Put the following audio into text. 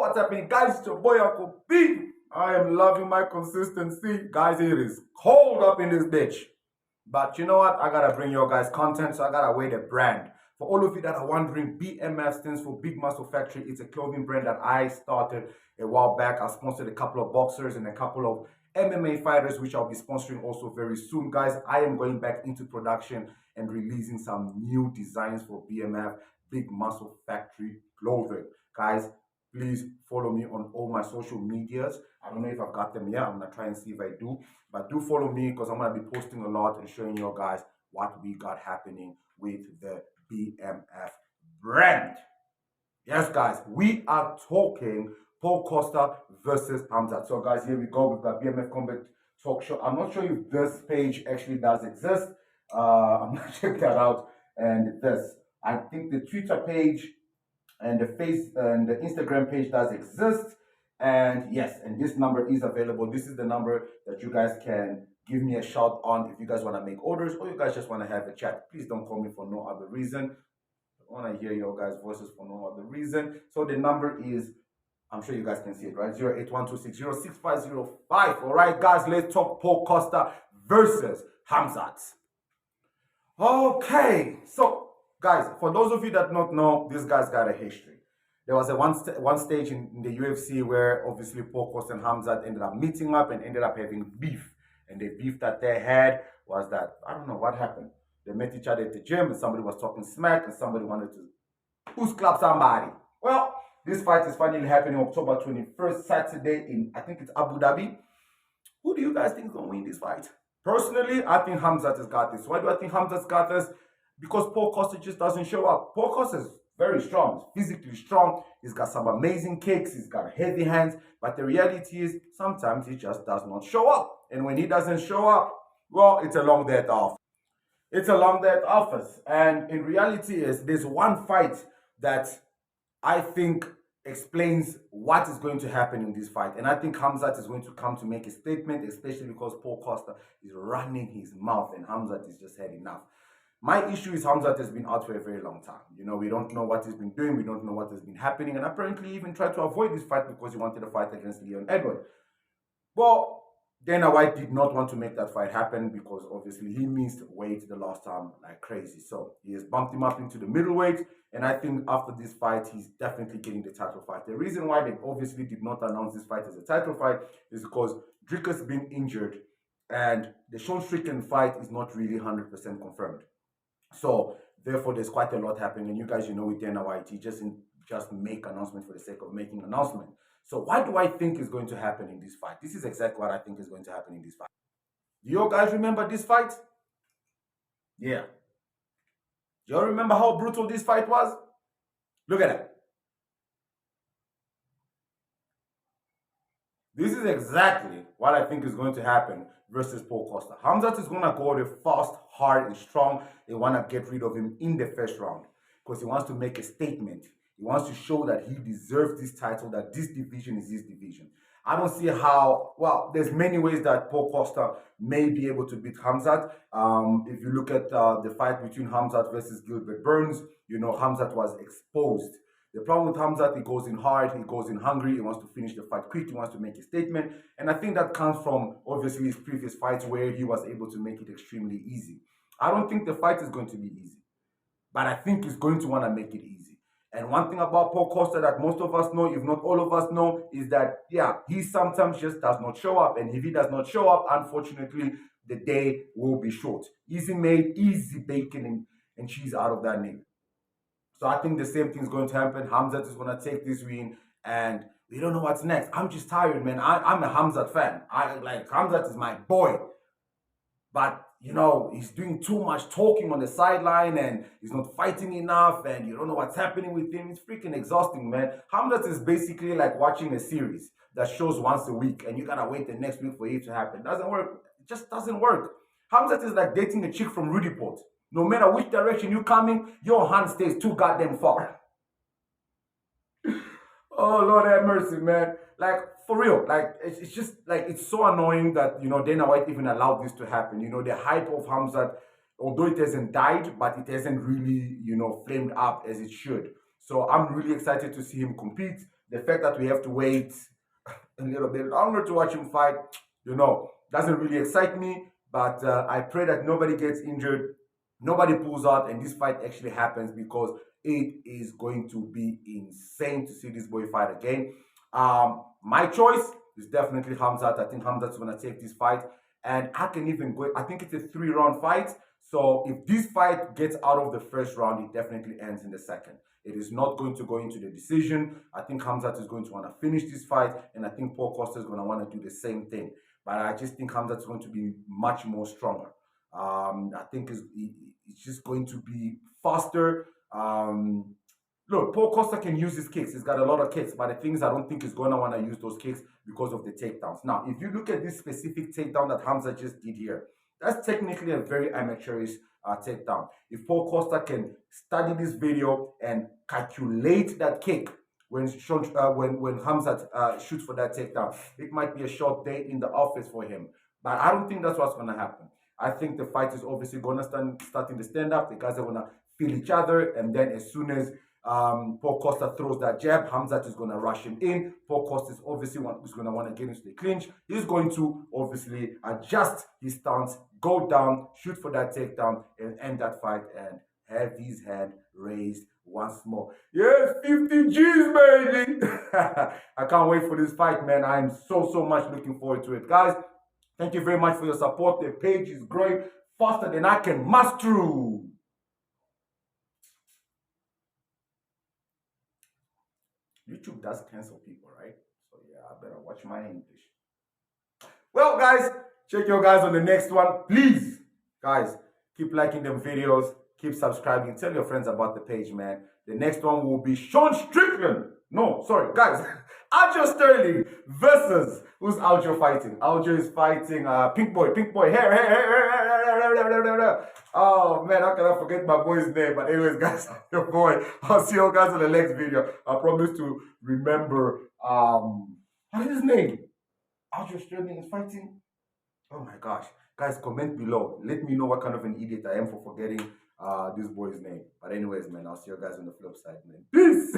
what's happening, guys? It's your boy Uncle B. I am loving my consistency. Guys, it is cold up in this bitch. But you know what? I gotta bring you guys content, so I gotta wear the brand. For all of you that are wondering, BMF stands for Big Muscle Factory. It's a clothing brand that I started a while back. I sponsored a couple of boxers and a couple of MMA fighters, which I'll be sponsoring also very soon. Guys, I am going back into production and releasing some new designs for BMF, Big Muscle Factory clothing. Guys, please follow me on all my social medias. I don't know if I've got them yet. I'm gonna try and see if I do. But do follow me because I'm gonna be posting a lot and showing you guys what we got happening with the BMF brand. Yes, guys, we are talking Paul Costa versus Khamzat. So, guys, here we go. We've got BMF Combat Talk Show. I'm not sure if this page actually does exist. I'm gonna check that out. And this, I think the Twitter page and the Instagram page does exist. And yes, and this number is available. This is the number that you guys can give me a shout on if you guys want to make orders or you guys just want to have a chat. Please don't call me for no other reason. I want to hear your guys' voices for no other reason. So the number is, I'm sure you guys can see it, right? 08126066505. All right, guys, let's talk Paul Costa versus Khamzat. Okay, so guys, for those of you that don't know, this guy's got a history. There was a one stage in the UFC where obviously Paul Costa and Khamzat ended up meeting up and ended up having beef. And the beef that they had was that, I don't know what happened. They met each other at the gym and somebody was talking smack and somebody wanted to who's clap somebody. Well, this fight is finally happening October 21st, Saturday in, I think it's Abu Dhabi. Who do you guys think is going to win this fight? Personally, I think Khamzat has got this. Why do I think Khamzat's got this? Because Paul Costa just doesn't show up. Paul Costa is very strong, he's physically strong, he's got some amazing kicks, he's got heavy hands, but the reality is sometimes he just does not show up. And when he doesn't show up, well, it's a long day at the office. It's a long day at the office. And in reality is there's one fight that I think explains what is going to happen in this fight. And I think Khamzat is going to come to make a statement, especially because Paul Costa is running his mouth and Khamzat is just had enough. My issue is Khamzat has been out for a very long time. You know, we don't know what he's been doing. We don't know what has been happening. And apparently he even tried to avoid this fight because he wanted to fight against Leon Edwards. Well, Dana White did not want to make that fight happen because obviously he missed weight the last time like crazy. So he has bumped him up into the middleweight. And I think after this fight, he's definitely getting the title fight. The reason why they obviously did not announce this fight as a title fight is because Dricker's been injured and the Sean Strickland fight is not really 100% confirmed. So therefore, there's quite a lot happening. And you guys, you know, with Dana White, he just make announcement for the sake of making announcement. So what do I think is going to happen in this fight? This is exactly what I think is going to happen in this fight. Do you guys remember this fight? Yeah. Do you remember how brutal this fight was? Look at that. This is exactly what I think is going to happen versus Paul Costa. Khamzat is going to go there fast, hard, and strong. They want to get rid of him in the first round because he wants to make a statement. He wants to show that he deserves this title, that this division is his division. I don't see how, well, there's many ways that Paul Costa may be able to beat Khamzat. If you look at the fight between Khamzat versus Gilbert Burns, you know, Khamzat was exposed. The problem with Khamzat, he goes in hard, he goes in hungry, he wants to finish the fight quick, he wants to make a statement. And I think that comes from, obviously, his previous fights where he was able to make it extremely easy. I don't think the fight is going to be easy, but I think he's going to want to make it easy. And one thing about Paul Costa that most of us know, if not all of us know, is that, yeah, he sometimes just does not show up. And if he does not show up, unfortunately, the day will be short. Easy made, easy bacon and cheese out of that name. So I think the same thing is going to happen. Khamzat is going to take this win, and we don't know what's next. I'm just tired, man. I'm a Khamzat fan. Khamzat is my boy. But, you know, he's doing too much talking on the sideline and he's not fighting enough and you don't know what's happening with him. It's freaking exhausting, man. Khamzat is basically like watching a series that shows once a week and you gotta wait the next week for it to happen. It doesn't work. It just doesn't work. Khamzat is like dating a chick from Rudyport. No matter which direction you're coming, your hand stays too goddamn far. Oh, Lord have mercy, man. Like, for real, like, it's just, like, it's so annoying that, you know, Dana White even allowed this to happen. You know, the hype of Khamzat, although it hasn't died, but it hasn't really, you know, flamed up as it should. So I'm really excited to see him compete. the fact that we have to wait a little bit longer to watch him fight, doesn't really excite me. But I pray that nobody gets injured, nobody pulls out, and this fight actually happens, because it is going to be insane to see this boy fight again. My choice is definitely Khamzat. I think Khamzat's going to take this fight, and I can even go. I think it's a 3-round fight. So if this fight gets out of the first round, it definitely ends in the second. It is not going to go into the decision. I think Khamzat is going to want to finish this fight, and I think Paul Costa is going to want to do the same thing. But I just think Khamzat is going to be much more stronger. I think it's just going to be faster. Look, Paul Costa can use his kicks. He's got a lot of kicks, but the things I don't think he's going to want to use those kicks because of the takedowns. Now, if you look at this specific takedown that Khamzat just did here, that's technically a very amateurish takedown. If Paul Costa can study this video and calculate that kick when Khamzat shoots for that takedown, it might be a short day in the office for him. But I don't think that's what's going to happen. I think the fight is obviously going to start in the stand-up. The guys are going to feel each other, and then as soon as Paul Costa throws that jab, Khamzat is going to rush him in. Paul Costa is obviously going to want to get into the clinch. He's going to obviously adjust his stance, go down, shoot for that takedown, and end that fight and have his hand raised once more. Yes, 50 G's, baby! I can't wait for this fight, man. I'm so much looking forward to it. Guys, thank you very much for your support. The page is growing faster than I can muster. YouTube does cancel people, right? So yeah, I better watch my English. Well, guys, check your guys on the next one. Please, guys, keep liking them videos. Keep subscribing. Tell your friends about the page, man. The next one will be Sean Strickland. No, sorry, guys. Aljo Sterling versus, who's Aljo fighting? Aljo is fighting Pink Boy. Oh man, how can I forget my boy's name? But anyways, guys, I'm your boy. I'll see you guys in the next video. I promise to remember what is his name? Aljo Sterling is fighting. Oh my gosh. Guys, comment below. Let me know what kind of an idiot I am for forgetting this boy's name. But anyways, man, I'll see you guys on the flip side, man. Peace!